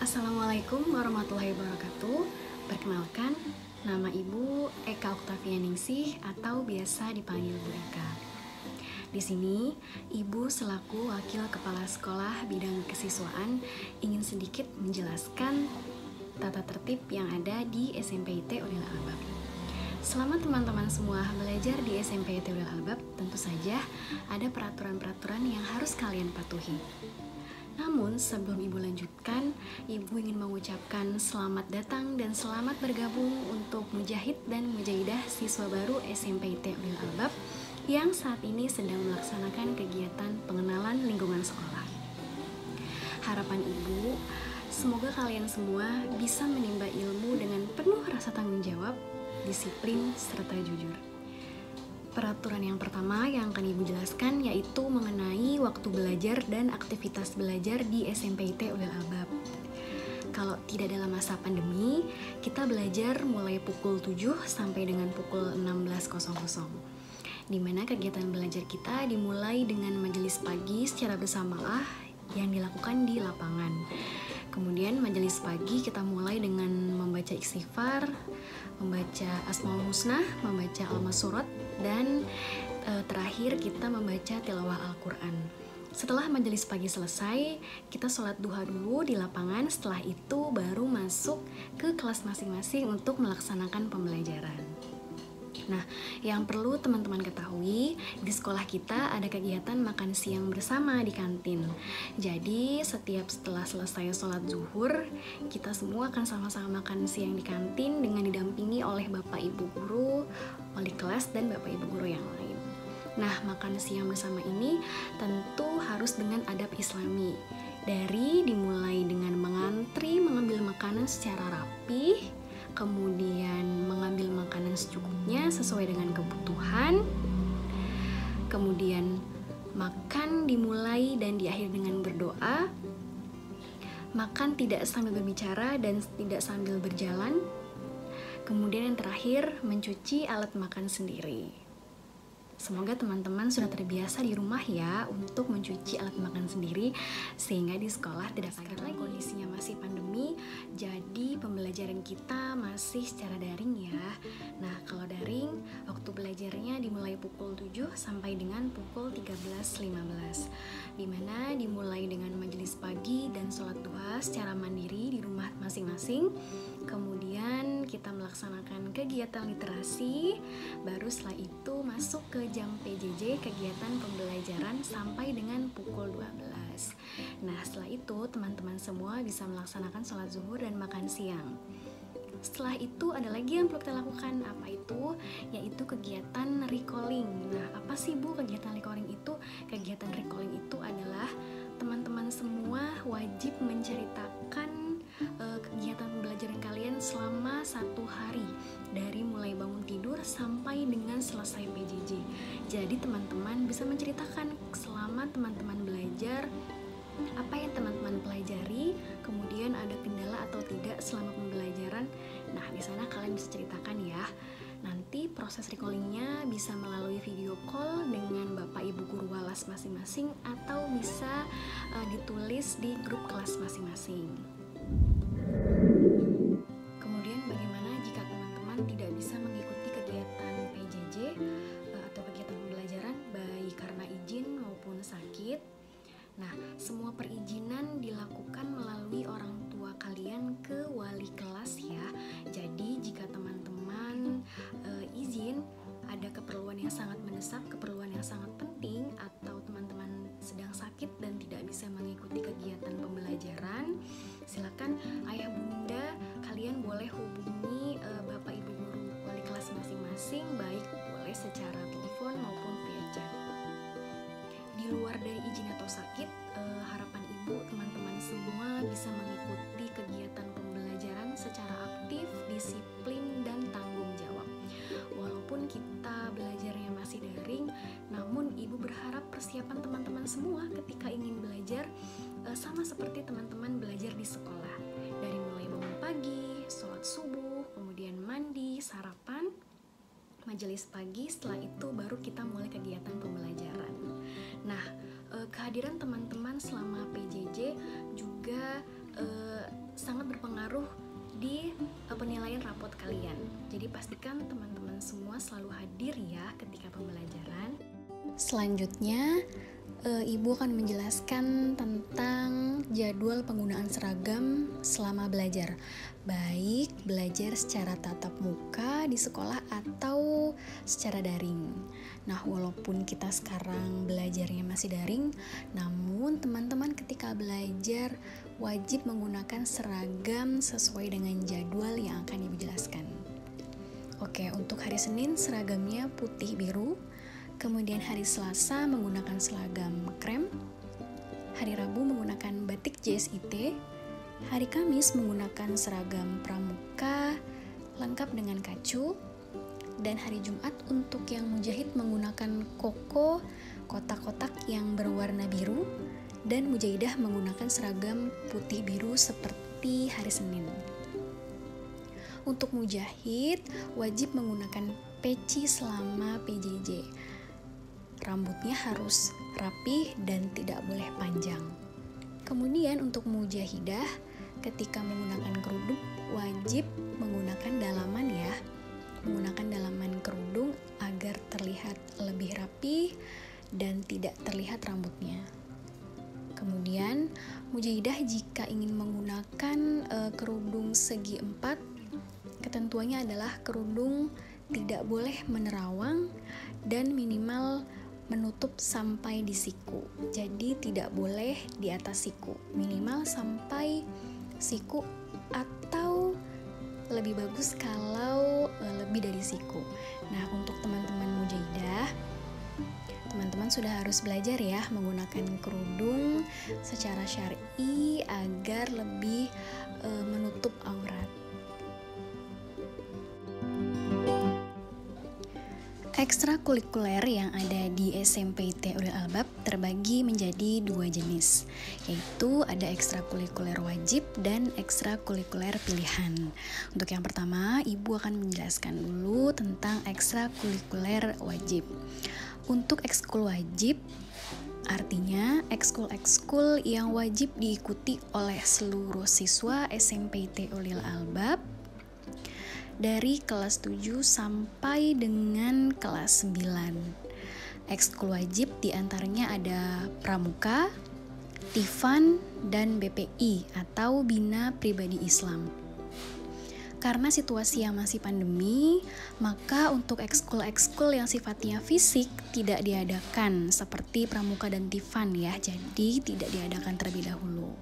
Assalamualaikum warahmatullahi wabarakatuh. Perkenalkan, nama Ibu Eka Oktavianingsih atau biasa dipanggil Bu Eka. Di sini, Ibu selaku Wakil Kepala Sekolah Bidang Kesiswaan ingin sedikit menjelaskan tata tertib yang ada di SMPIT Ulil Albab. Selama teman-teman semua belajar di SMPIT Ulil Albab, tentu saja ada peraturan-peraturan yang harus kalian patuhi. Namun sebelum Ibu lanjutkan, Ibu ingin mengucapkan selamat datang dan selamat bergabung untuk mujahid dan mujahidah siswa baru SMPIT Ulil Albab yang saat ini sedang melaksanakan kegiatan pengenalan lingkungan sekolah. Harapan Ibu, semoga kalian semua bisa menimba ilmu dengan penuh rasa tanggung jawab, disiplin, serta jujur. Peraturan yang pertama yang akan Ibu jelaskan yaitu mengenai waktu belajar dan aktivitas belajar di SMPIT Ulil Albab. Kalau tidak dalam masa pandemi, kita belajar mulai pukul 7 sampai dengan pukul 16.00. Di mana kegiatan belajar kita dimulai dengan majelis pagi secara bersamalah yang dilakukan di lapangan. Kemudian majelis pagi kita mulai dengan membaca istighfar, membaca Asmaul Husna, membaca Al-Masurat, dan terakhir kita membaca tilawah Al-Quran. Setelah majelis pagi selesai, kita sholat duha dulu di lapangan. Setelah itu baru masuk ke kelas masing-masing untuk melaksanakan pembelajaran. Nah, yang perlu teman-teman ketahui, di sekolah kita ada kegiatan makan siang bersama di kantin. Jadi, setelah selesai sholat zuhur, kita semua akan sama-sama makan siang di kantin dengan didampingi oleh Bapak Ibu Guru, wali kelas, dan Bapak Ibu Guru yang lain. Nah, makan siang bersama ini tentu harus dengan adab Islami. Dimulai dengan mengantri mengambil makanan secara rapih, kemudian mengambil makanan secukupnya sesuai dengan kebutuhan, kemudian makan dimulai dan diakhiri dengan berdoa, makan tidak sambil berbicara dan tidak sambil berjalan, kemudian yang terakhir mencuci alat makan sendiri. Semoga teman-teman sudah terbiasa di rumah ya untuk mencuci alat makan sendiri sehingga di sekolah tidak kaget lagi. Kondisinya masih pandemi, jadi pembelajaran kita masih secara daring ya. Nah, kalau daring, waktu belajarnya dimulai pukul 7 sampai dengan pukul 13.15, dimana dimulai dengan majelis pagi dan sholat duha secara mandiri di rumah masing-masing. Kemudian kita melaksanakan kegiatan literasi, baru setelah itu masuk ke jam PJJ, kegiatan pembelajaran sampai dengan pukul 12. Nah, setelah itu teman-teman semua bisa melaksanakan sholat zuhur dan makan siang. Setelah itu ada lagi yang perlu kita lakukan, apa itu? Yaitu kegiatan recalling. Nah, apa sih Bu kegiatan recalling itu? Kegiatan recalling itu adalah teman-teman semua wajib menceritakan kegiatan pembelajaran kalian selama 1 hari, dari mulai bangun tidur sampai dengan selesai PJJ. Jadi teman-teman bisa menceritakan selama teman-teman belajar apa yang teman-teman pelajari, kemudian ada kendala atau tidak selama pembelajaran. Nah, di sana kalian bisa ceritakan ya. Nanti proses recallingnya bisa melalui video call dengan Bapak Ibu Guru Walas masing-masing atau bisa ditulis di grup kelas masing-masing. Kemudian bagaimana jika teman-teman tidak bisa mengikuti kegiatan PJJ atau kegiatan pembelajaran baik karena izin maupun sakit? Nah, semua perizinan dilakukan melalui orang tua kalian ke wali kelas ya. Jadi jika teman-teman izin, ada keperluan yang sangat mendesak, keperluan yang sangat penting, atau teman-teman sedang sakit dan tidak bisa mengikuti kegiatan pembelajaran, silakan ayah bunda kalian boleh hubungi Bapak Ibu Guru wali kelas masing-masing, baik boleh secara telepon maupun via chat. Di luar dari izin atau sakit, harapan Ibu teman-teman semua bisa mengikuti kegiatan pembelajaran secara aktif, disiplin, dan tanggung jawab. Walaupun kita belajarnya masih daring, namun Ibu berharap persiapan teman-teman semua ketika ingin belajar sama seperti teman-teman belajar di sekolah. Dari mulai bangun pagi, sholat subuh, kemudian mandi, sarapan, majelis pagi, setelah itu baru kita mulai kegiatan pembelajaran. Nah, kehadiran teman-teman selama PJJ juga sangat berpengaruh di penilaian rapot kalian. Jadi pastikan teman-teman semua selalu hadir ya ketika pembelajaran. Selanjutnya, Ibu akan menjelaskan tentang jadwal penggunaan seragam selama belajar, baik belajar secara tatap muka di sekolah atau secara daring. Nah, walaupun kita sekarang belajarnya masih daring, namun teman-teman ketika belajar wajib menggunakan seragam sesuai dengan jadwal yang akan Ibu jelaskan. Oke, untuk hari Senin seragamnya putih biru. Kemudian hari Selasa menggunakan seragam krem, hari Rabu menggunakan batik JSIT, hari Kamis menggunakan seragam pramuka lengkap dengan kacu, dan hari Jumat untuk yang mujahid menggunakan koko kotak-kotak yang berwarna biru, dan mujahidah menggunakan seragam putih biru seperti hari Senin. Untuk mujahid wajib menggunakan peci selama PJJ. Rambutnya harus rapih dan tidak boleh panjang. Kemudian untuk mujahidah, ketika menggunakan kerudung wajib menggunakan dalaman ya. Menggunakan dalaman kerudung agar terlihat lebih rapih dan tidak terlihat rambutnya. Kemudian mujahidah jika ingin menggunakan kerudung segi 4, ketentuannya adalah kerudung tidak boleh menerawang dan minimal menutup sampai di siku. Jadi tidak boleh di atas siku, minimal sampai siku atau lebih bagus kalau lebih dari siku. Nah, untuk teman-teman mujahidah, teman-teman sudah harus belajar ya menggunakan kerudung secara syar'i agar lebih menutup aurat. Ekstrakurikuler yang ada di SMPT Ulil Albab terbagi menjadi 2 jenis, yaitu ada ekstrakurikuler wajib dan ekstrakurikuler pilihan. Untuk yang pertama, Ibu akan menjelaskan dulu tentang ekstrakurikuler wajib. Untuk ekskul wajib, artinya ekskul-ekskul yang wajib diikuti oleh seluruh siswa SMPT Ulil Albab dari kelas 7 sampai dengan kelas 9. Ekskul wajib diantaranya ada pramuka, Tifan, dan BPI atau Bina Pribadi Islam. Karena situasi yang masih pandemi, maka untuk ekskul-ekskul yang sifatnya fisik tidak diadakan seperti pramuka dan Tifan ya, jadi tidak diadakan terlebih dahulu.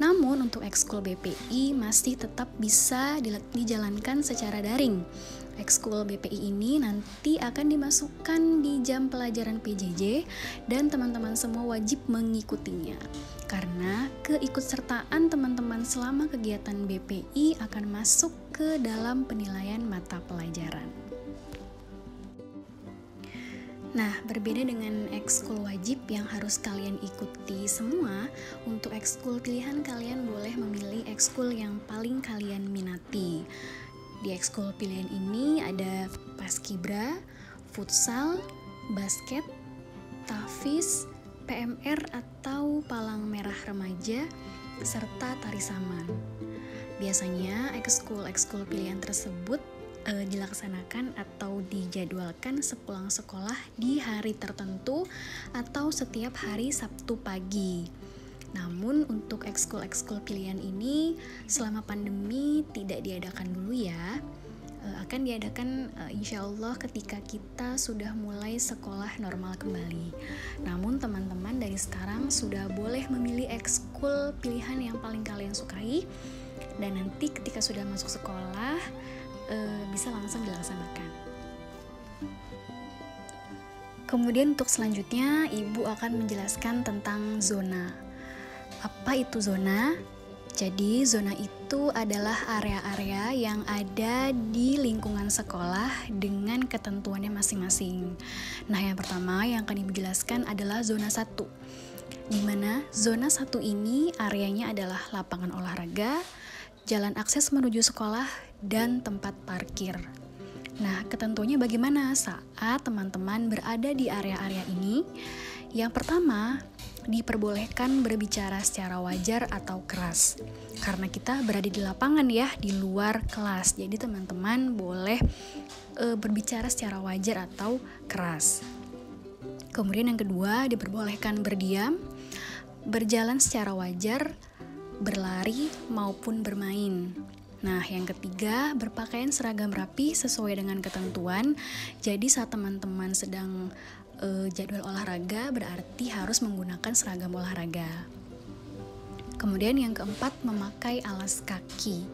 Namun untuk ekskul BPI masih tetap bisa dijalankan secara daring. Ekskul BPI ini nanti akan dimasukkan di jam pelajaran PJJ dan teman-teman semua wajib mengikutinya. Karena keikutsertaan teman-teman selama kegiatan BPI akan masuk ke dalam penilaian mata pelajaran. Nah, berbeda dengan ekskul wajib yang harus kalian ikuti semua, untuk ekskul pilihan kalian boleh memilih ekskul yang paling kalian minati. Di ekskul pilihan ini ada paskibra, futsal, basket, tahfiz, PMR atau palang merah remaja, serta tari saman. Biasanya ekskul-ekskul pilihan tersebut dilaksanakan atau dijadwalkan sepulang sekolah di hari tertentu atau setiap hari Sabtu pagi. Namun untuk ekskul-ekskul pilihan ini selama pandemi tidak diadakan dulu ya. Akan diadakan insya Allah ketika kita sudah mulai sekolah normal kembali. Namun teman-teman dari sekarang sudah boleh memilih ekskul pilihan yang paling kalian sukai, dan nanti ketika sudah masuk sekolah bisa langsung dilaksanakan. Kemudian untuk selanjutnya Ibu akan menjelaskan tentang zona. Apa itu zona? Jadi zona itu adalah area-area yang ada di lingkungan sekolah dengan ketentuannya masing-masing. Nah, yang pertama yang akan Ibu jelaskan adalah zona 1. Di mana zona 1 ini areanya adalah lapangan olahraga, jalan akses menuju sekolah, dan tempat parkir. Nah, ketentuannya bagaimana saat teman-teman berada di area-area ini? Yang pertama, diperbolehkan berbicara secara wajar atau keras. Karena kita berada di lapangan ya, di luar kelas. Jadi teman-teman boleh berbicara secara wajar atau keras. Kemudian yang kedua, diperbolehkan berdiam, berjalan secara wajar, berlari maupun bermain. Nah, yang ketiga, berpakaian seragam rapi sesuai dengan ketentuan. Jadi saat teman-teman sedang jadwal olahraga berarti harus menggunakan seragam olahraga. Kemudian yang keempat, memakai alas kaki.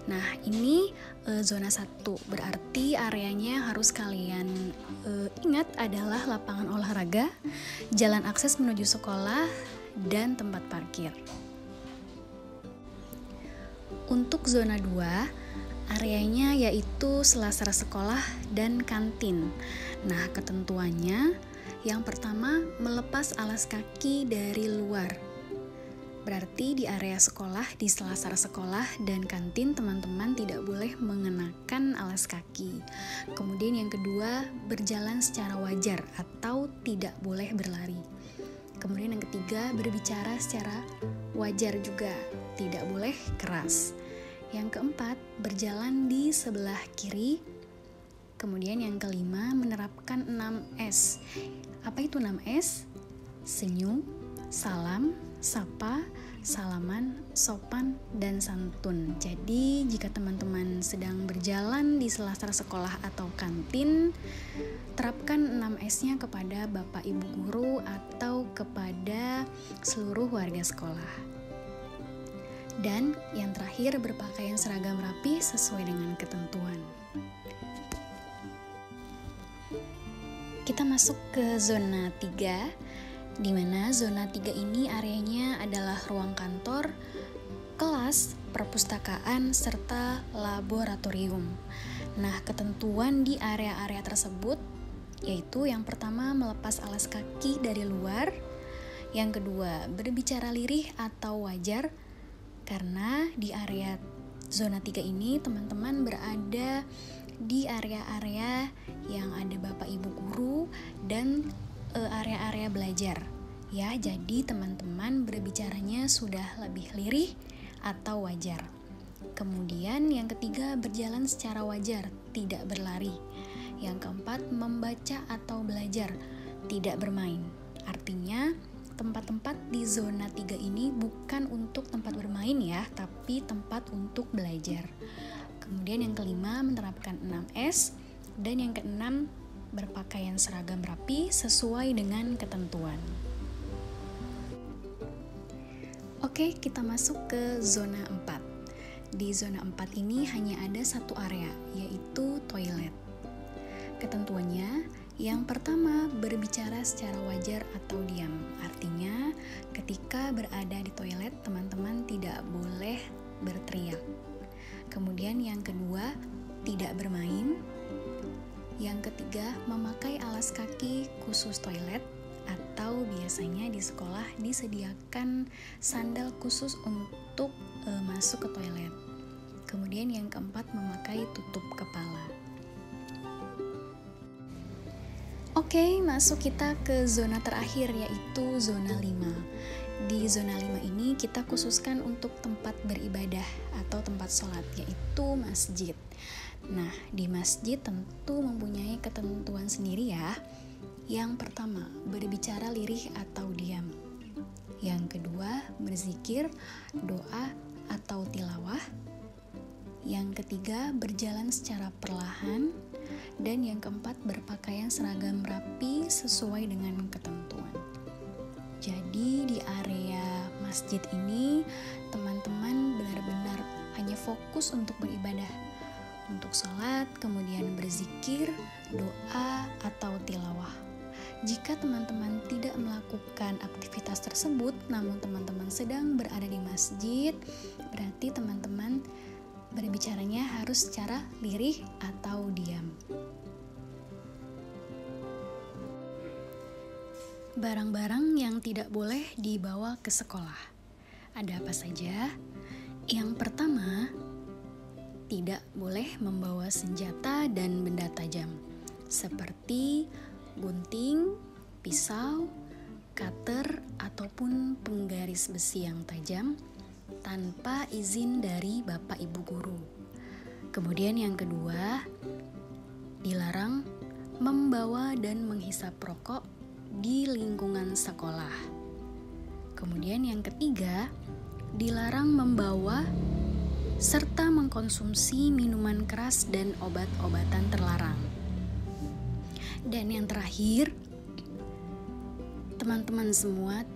Nah, ini zona 1, berarti areanya harus kalian ingat adalah lapangan olahraga, jalan akses menuju sekolah, dan tempat parkir. Untuk zona 2, areanya yaitu selasar sekolah dan kantin. Nah, ketentuannya yang pertama, melepas alas kaki dari luar. Berarti di area sekolah, di selasar sekolah dan kantin teman-teman tidak boleh mengenakan alas kaki. Kemudian yang kedua, berjalan secara wajar atau tidak boleh berlari. Kemudian yang ketiga, berbicara secara wajar juga, tidak boleh keras. Yang keempat, berjalan di sebelah kiri. Kemudian yang kelima, menerapkan 6S. Apa itu 6S? Senyum, salam, sapa, salaman, sopan, dan santun. Jadi jika teman-teman sedang berjalan di selasar sekolah atau kantin, terapkan 6S-nya kepada Bapak Ibu guru atau kepada seluruh warga sekolah. Dan yang terakhir, berpakaian seragam rapi sesuai dengan ketentuan. Kita masuk ke zona 3, di mana zona 3 ini areanya adalah ruang kantor, kelas, perpustakaan, serta laboratorium. Nah, ketentuan di area-area tersebut yaitu yang pertama, melepas alas kaki dari luar. Yang kedua, berbicara lirih atau wajar, karena di area zona 3 ini teman-teman berada di area-area yang ada Bapak Ibu guru dan area-area belajar ya, jadi teman-teman berbicaranya sudah lebih lirih atau wajar. Kemudian yang ketiga, berjalan secara wajar, tidak berlari. Yang keempat, membaca atau belajar, tidak bermain. Artinya tempat-tempat di zona 3 ini bukan untuk tempat bermain ya, tapi tempat untuk belajar. Kemudian yang kelima, menerapkan 6S. Dan yang keenam, berpakaian seragam rapi sesuai dengan ketentuan. Oke, kita masuk ke zona 4. Di zona 4 ini hanya ada satu area, yaitu toilet. Ketentuannya, yang pertama, berbicara secara wajar atau diam. Artinya, ketika berada di toilet, teman-teman tidak boleh berteriak. Kemudian yang kedua, tidak bermain. Yang ketiga, memakai alas kaki khusus toilet, atau biasanya di sekolah disediakan sandal khusus untuk masuk ke toilet. Kemudian yang keempat, memakai tutup kepala. Oke, masuk kita ke zona terakhir, yaitu zona 5. Di zona 5 ini kita khususkan untuk tempat beribadah atau tempat sholat, yaitu masjid. Nah, di masjid tentu mempunyai ketentuan sendiri ya. Yang pertama, berbicara lirih atau diam. Yang kedua, berzikir, doa, atau tilawah. Yang ketiga, berjalan secara perlahan. Dan yang keempat, berpakaian seragam rapi sesuai dengan ketentuan. Jadi di area masjid ini teman-teman benar-benar hanya fokus untuk beribadah, untuk sholat, kemudian berzikir, doa, atau tilawah. Jika teman-teman tidak melakukan aktivitas tersebut, namun teman-teman sedang berada di masjid, berarti teman-teman berbicaranya harus secara lirih atau diam. Barang-barang yang tidak boleh dibawa ke sekolah. Ada apa saja? Yang pertama, tidak boleh membawa senjata dan benda tajam, seperti gunting, pisau, cutter ataupun penggaris besi yang tajam tanpa izin dari bapak ibu guru. Kemudian yang kedua, dilarang membawa dan menghisap rokok di lingkungan sekolah. Kemudian yang ketiga, dilarang membawa serta mengkonsumsi minuman keras dan obat-obatan terlarang. Dan yang terakhir, teman-teman semua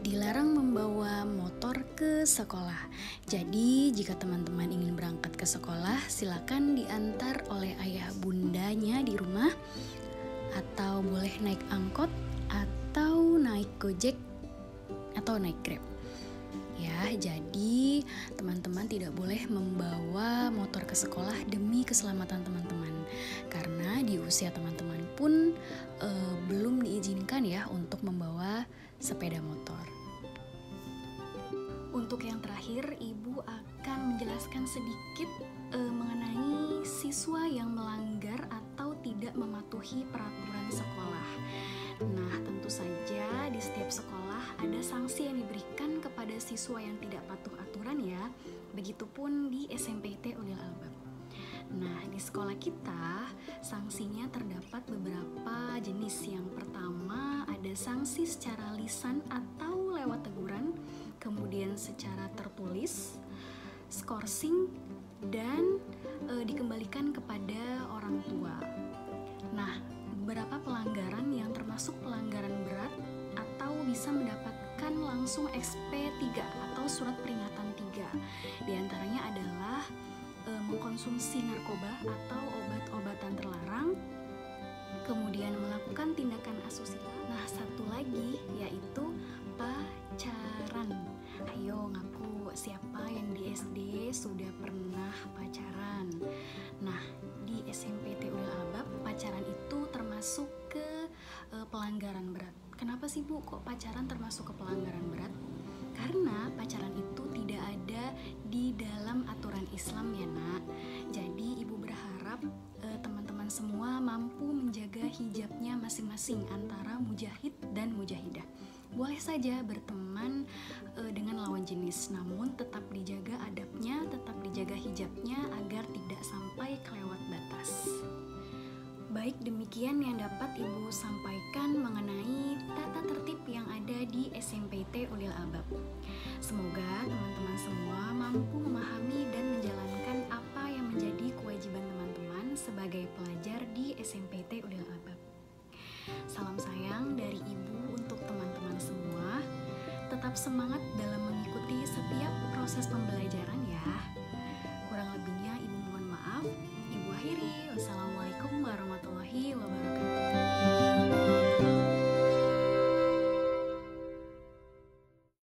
dilarang membawa motor ke sekolah. Jadi jika teman-teman ingin berangkat ke sekolah, silakan diantar oleh ayah bundanya di rumah, atau boleh naik angkot, atau naik Gojek, atau naik Grab. Ya, jadi teman-teman tidak boleh membawa motor ke sekolah demi keselamatan teman-teman. Karena di usia teman-teman pun belum diizinkan ya untuk membawa sepeda motor. Untuk yang terakhir, Ibu akan menjelaskan sedikit mengenai siswa yang melanggar atau tidak mematuhi peraturan sekolah. Nah, tentu saja di setiap sekolah ada sanksi yang diberikan kepada siswa yang tidak patuh aturan ya. Begitupun di SMPT Ulil Albab. Nah, di sekolah kita sanksinya terdapat beberapa jenis. Yang pertama ada sanksi secara lisan atau lewat teguran, kemudian secara tertulis, skorsing, dan dikembalikan kepada orang tua. Nah, beberapa pelanggaran yang termasuk pelanggaran berat atau bisa mendapatkan langsung SP 3 atau surat peringatan 3. Di antaranya adalah mengkonsumsi narkoba atau obat-obatan terlarang, kemudian melakukan tindakan asusila. Nah, satu lagi yaitu pacaran. Ayo ngaku, siapa yang di SD sudah pernah pacaran? Nah, di SMPT Ulil Albab pacaran itu termasuk ke pelanggaran berat. Kenapa sih Bu kok pacaran termasuk ke pelanggaran berat? Karena pacaran itu tidak ada di dalam aturan Islam ya nak. Jadi ibu berharap teman-teman semua mampu menjaga hijabnya masing-masing antara mujahid dan mujahidah. Boleh saja berteman dengan lawan jenis, namun tetap dijaga adabnya, tetap dijaga hijabnya agar tidak sampai kelewat batas. Baik, demikian yang dapat Ibu sampaikan mengenai tata tertib yang ada di SMPT Ulil Albab. Semoga teman-teman semua mampu memahami dan menjalankan apa yang menjadi kewajiban teman-teman sebagai pelajar di SMPT Ulil Albab. Salam sayang dari Ibu untuk teman-teman semua. Tetap semangat dalam mengikuti setiap proses pembelajaran